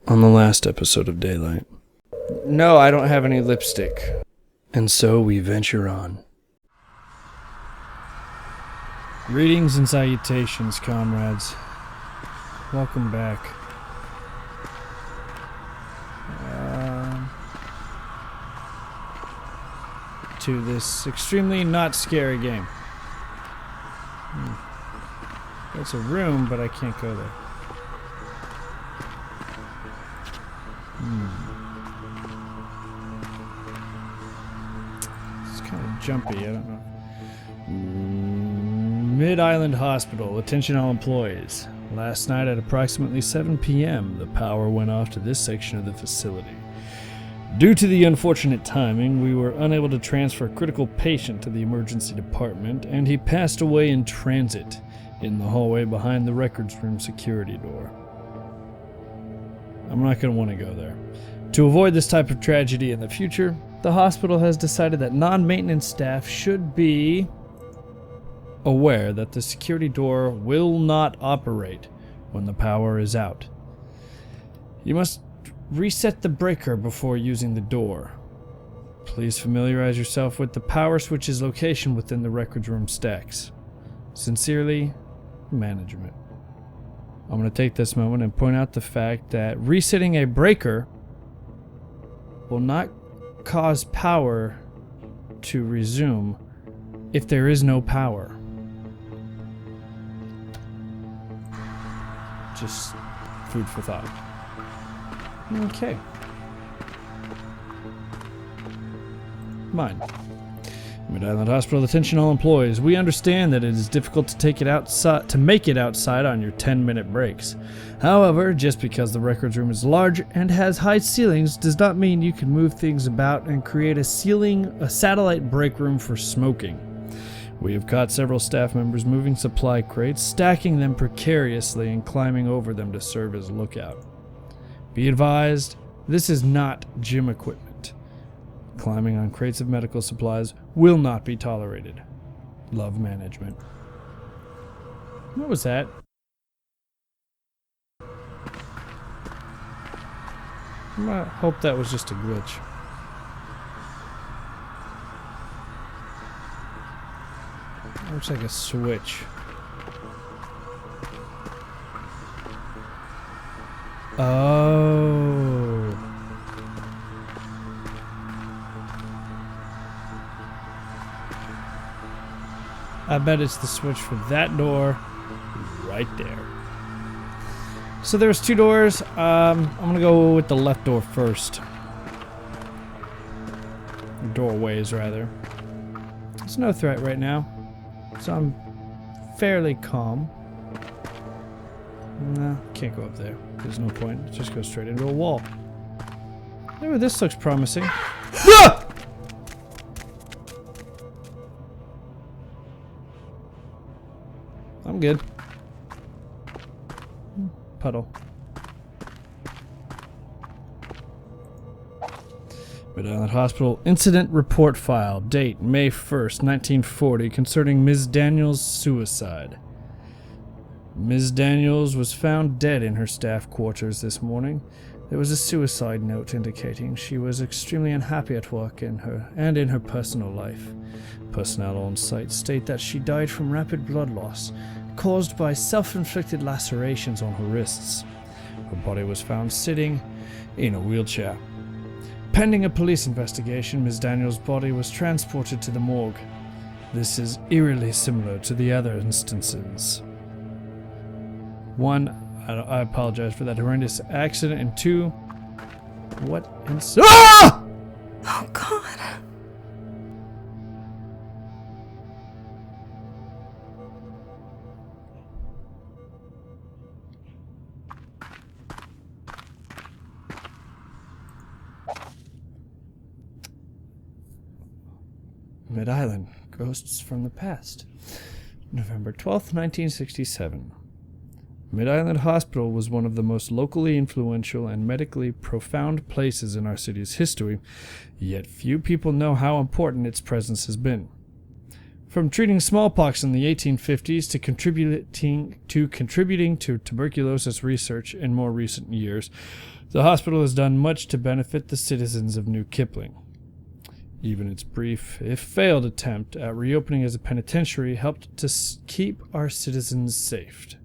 On the last episode of Daylight. No, I don't have any lipstick. And so we venture on. Greetings and salutations, comrades. Welcome back. To this extremely not scary game. It's a room, but I can't go there. It's kind of jumpy, I don't know. Mid-Island Hospital. Attention all employees. Last night at approximately 7 p.m., the power went off to this section of the facility. Due to the unfortunate timing, we were unable to transfer a critical patient to the emergency department, and he passed away in transit in the hallway behind the records room security door. I'm not going to want to go there. To avoid this type of tragedy in the future, the hospital has decided that non-maintenance staff should be aware that the security door will not operate when the power is out. You must reset the breaker before using the door. Please familiarize yourself with the power switch's location within the records room stacks. Sincerely, management. I'm going to take this moment and point out the fact that resetting a breaker will not cause power to resume if there is no power. Just food for thought. Okay. Mine. Mid-Island Hospital, attention all employees. We understand that it is difficult to make it outside on your 10-minute breaks. However, just because the records room is large and has high ceilings does not mean you can move things about and create a satellite break room for smoking. We have caught several staff members moving supply crates, stacking them precariously and climbing over them to serve as lookout. Be advised, this is not gym equipment. Climbing on crates of medical supplies will not be tolerated. Love, management. What was that? I hope that was just a glitch. Looks like a switch. Oh. I bet it's the switch for that door right there. So there's two doors. I'm gonna go with the left door first. Doorways, rather. There's no threat right now, so I'm fairly calm. No, can't go up there. There's no point. Just go straight into a wall. Ooh, this looks promising. Ah! I'm good. Puddle. Mid-Island Hospital Incident Report File. Date May 1st, 1940, concerning Ms. Daniels' suicide. Ms. Daniels was found dead in her staff quarters this morning. There was a suicide note indicating she was extremely unhappy at work and in her personal life. Personnel on site state that she died from rapid blood loss caused by self-inflicted lacerations on her wrists. Her body was found sitting in a wheelchair. Pending a police investigation, Ms. Daniels' body was transported to the morgue. This is eerily similar to the other instances. 1, I apologize for that horrendous accident, and 2, what Ah! Oh, God. Mid-Island, Ghosts from the Past. November 12th, 1967. Mid-Island Hospital was one of the most locally influential and medically profound places in our city's history, yet few people know how important its presence has been. From treating smallpox in the 1850s to contributing to tuberculosis research in more recent years, the hospital has done much to benefit the citizens of New Kipling. Even its brief, if failed, attempt at reopening as a penitentiary helped to keep our citizens safe.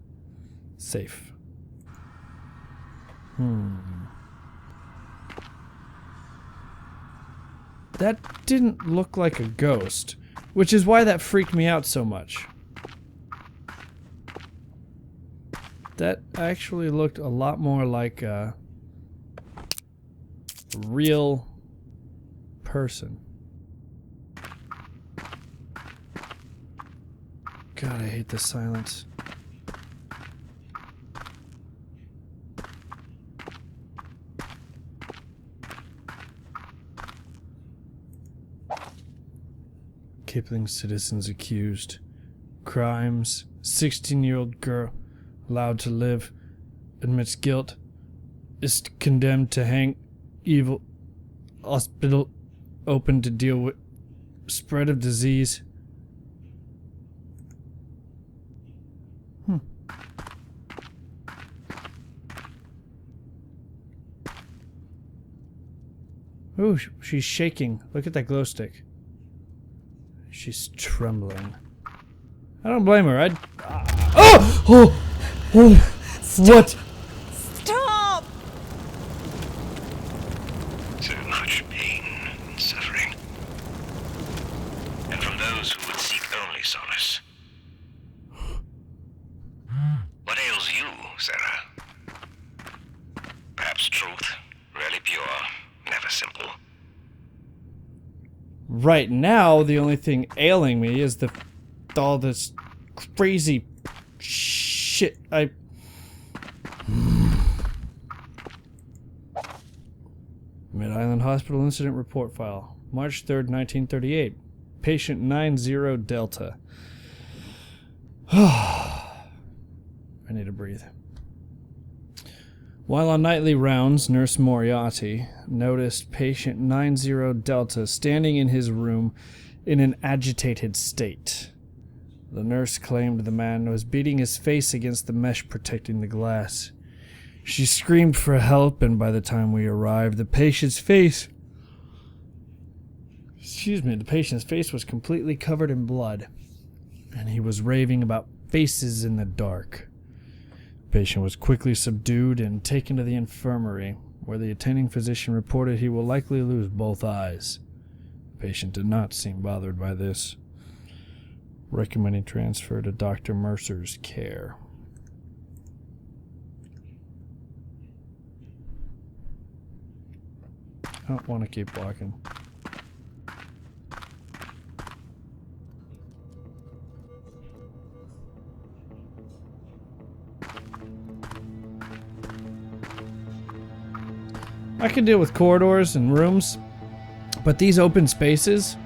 That didn't look like a ghost, which is why that freaked me out so much. That actually looked a lot more like a real person. God, I hate the silence. Kipling citizens accused. Crimes. 16-year-old girl allowed to live. Admits guilt. Is condemned to hang. Evil. Hospital open to deal with spread of disease. Ooh, she's shaking. Look at that glow stick. She's trembling. I don't blame her. What? Stop! So much pain and suffering. And from those who would seek only solace. What ails you, Sarah? Perhaps truth, rarely pure, never simple. Right now, the only thing ailing me is all this crazy shit. Mid-Island Hospital Incident Report File, March 3rd, 1938. Patient 90 Delta. I need to breathe. While on nightly rounds, Nurse Moriarty noticed patient 90 Delta standing in his room in an agitated state. The nurse claimed the man was beating his face against the mesh protecting the glass. She screamed for help, and by the time we arrived, the patient's face was completely covered in blood, and he was raving about faces in the dark. The patient was quickly subdued and taken to the infirmary, where the attending physician reported he will likely lose both eyes. The patient did not seem bothered by this, recommending transfer to Dr. Mercer's care. I don't want to keep walking. I can deal with corridors and rooms, but these open spaces?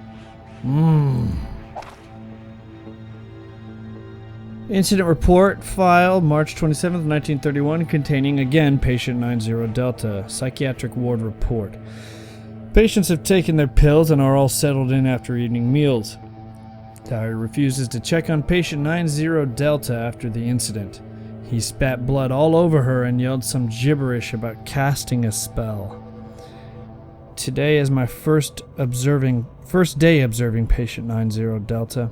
Incident report file, March 27th, 1931, containing, again, patient 90 Delta, psychiatric ward report. Patients have taken their pills and are all settled in after eating meals. Diary refuses to check on patient 90 Delta after the incident. He spat blood all over her and yelled some gibberish about casting a spell. Today is my first day observing patient 90 Delta.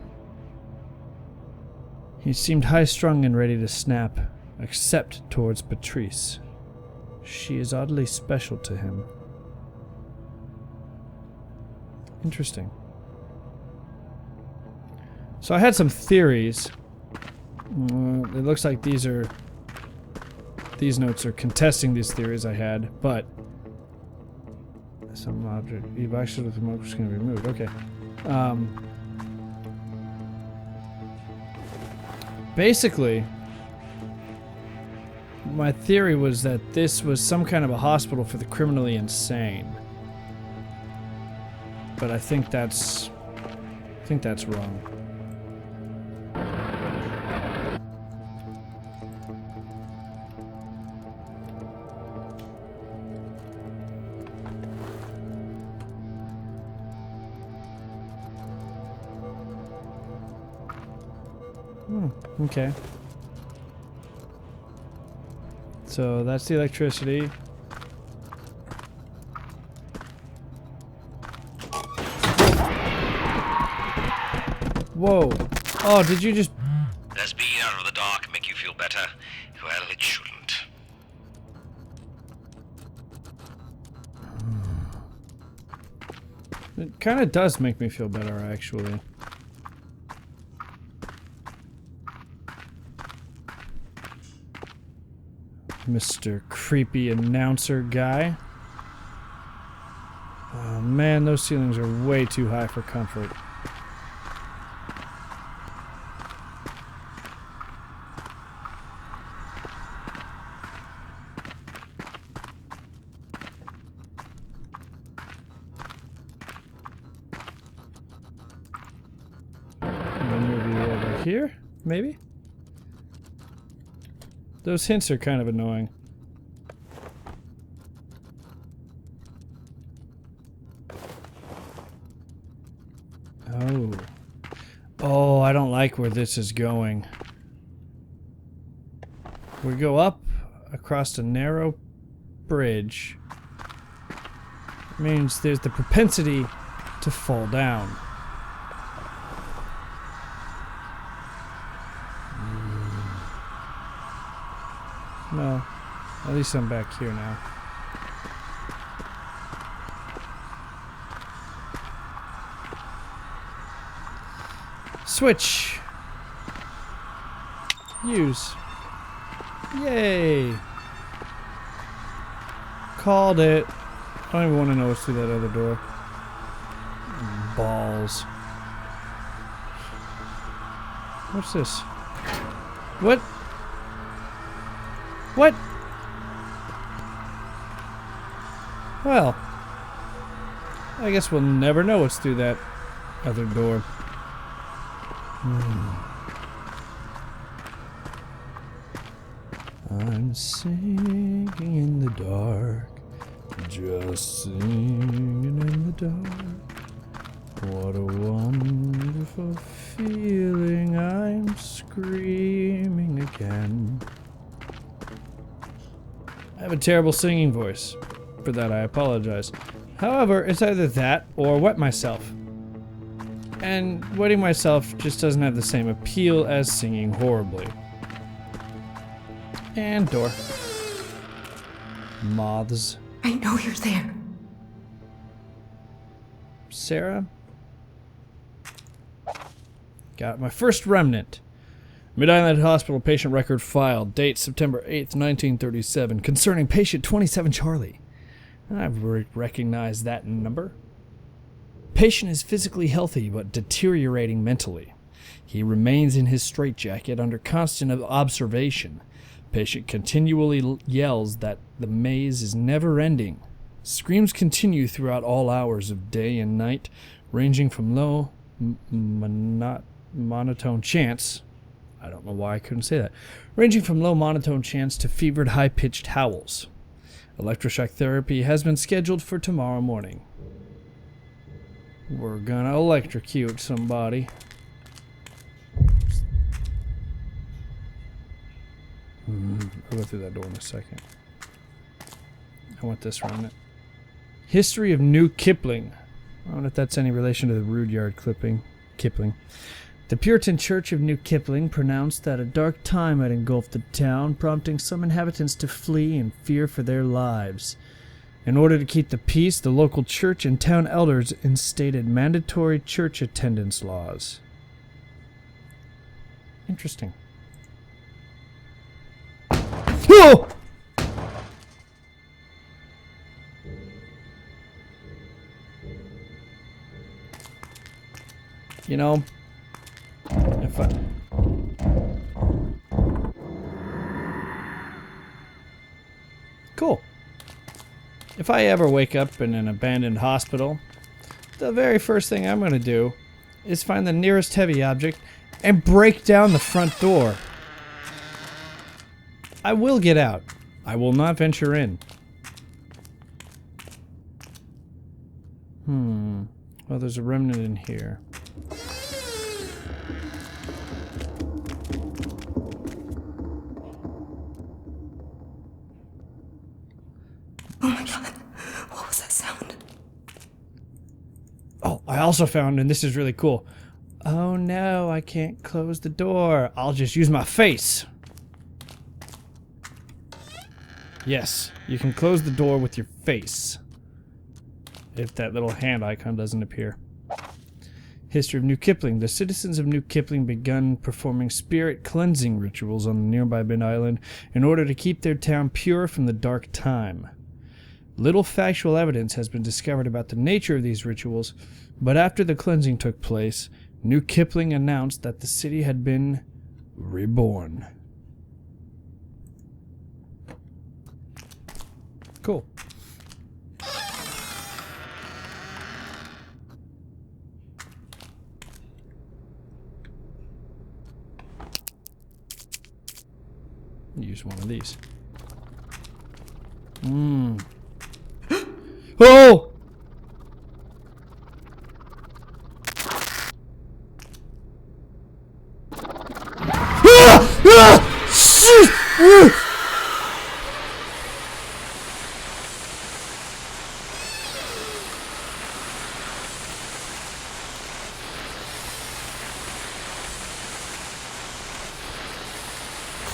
He seemed high-strung and ready to snap, except towards Patrice. She is oddly special to him. Interesting. So I had some theories. It looks like these notes are contesting these theories I had, but some object evacuated with remote is going to be removed. Okay. Basically, my theory was that this was some kind of a hospital for the criminally insane. But I think that's wrong. Okay. So that's the electricity. Whoa. Oh, did you just... Does being out of the dark make you feel better? Well, it shouldn't. It kind of does make me feel better, actually. Mr. Creepy Announcer Guy. Oh man, those ceilings are way too high for comfort. And then maybe over here, maybe? Those hints are kind of annoying. Oh. Oh, I don't like where this is going. We go up across a narrow bridge. It means there's the propensity to fall down. Well, at least I'm back here now. Switch. Use. Yay. Called it. I don't even want to know what's through that other door. Balls. What's this? What? What? Well, I guess we'll never know what's through that other door. I'm sinking in the dark, just singing in the dark. What a wonderful feeling, I'm screaming again. I have a terrible singing voice. For that I apologize. However, it's either that or wet myself. And wetting myself just doesn't have the same appeal as singing horribly. And door. Moths. I know you're there. Sarah? Got my first remnant. Mid-Island Hospital patient record filed. Date September 8th, 1937. Concerning patient 27 Charlie. I've recognized that number. Patient is physically healthy but deteriorating mentally. He remains in his straitjacket under constant observation. Patient continually yells that the maze is never ending. Screams continue throughout all hours of day and night, ranging from low monotone chants. I don't know why I couldn't say that. Ranging from low monotone chants to fevered high-pitched howls. Electroshock therapy has been scheduled for tomorrow morning. We're gonna electrocute somebody. I'll go through that door in a second. I want this remnant. History of New Kipling. I don't know if that's any relation to the Rudyard Kipling. The Puritan Church of New Kipling pronounced that a dark time had engulfed the town, prompting some inhabitants to flee in fear for their lives. In order to keep the peace, the local church and town elders instated mandatory church attendance laws. Interesting. Whoa! You know, if I... Cool. If I ever wake up in an abandoned hospital, the very first thing I'm going to do is find the nearest heavy object and break down the front door. I will get out. I will not venture in. Well, there's a remnant in here. Oh my god. What was that sound? Oh, I also found, and this is really cool. Oh no, I can't close the door. I'll just use my face. Yes, you can close the door with your face. If that little hand icon doesn't appear. History of New Kipling. The citizens of New Kipling begun performing spirit cleansing rituals on the nearby Bend Island in order to keep their town pure from the dark time. Little factual evidence has been discovered about the nature of these rituals, but after the cleansing took place, New Kipling announced that the city had been reborn. Cool. Use one of these. Oh!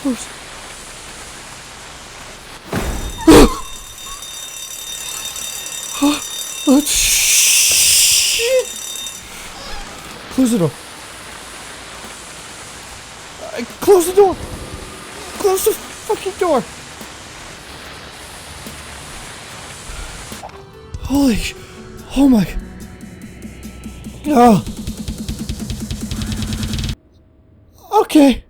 Close. Oh, shit. Close the door. Close the door. Close the fucking door. Holy sh... Oh my... Oh. Okay.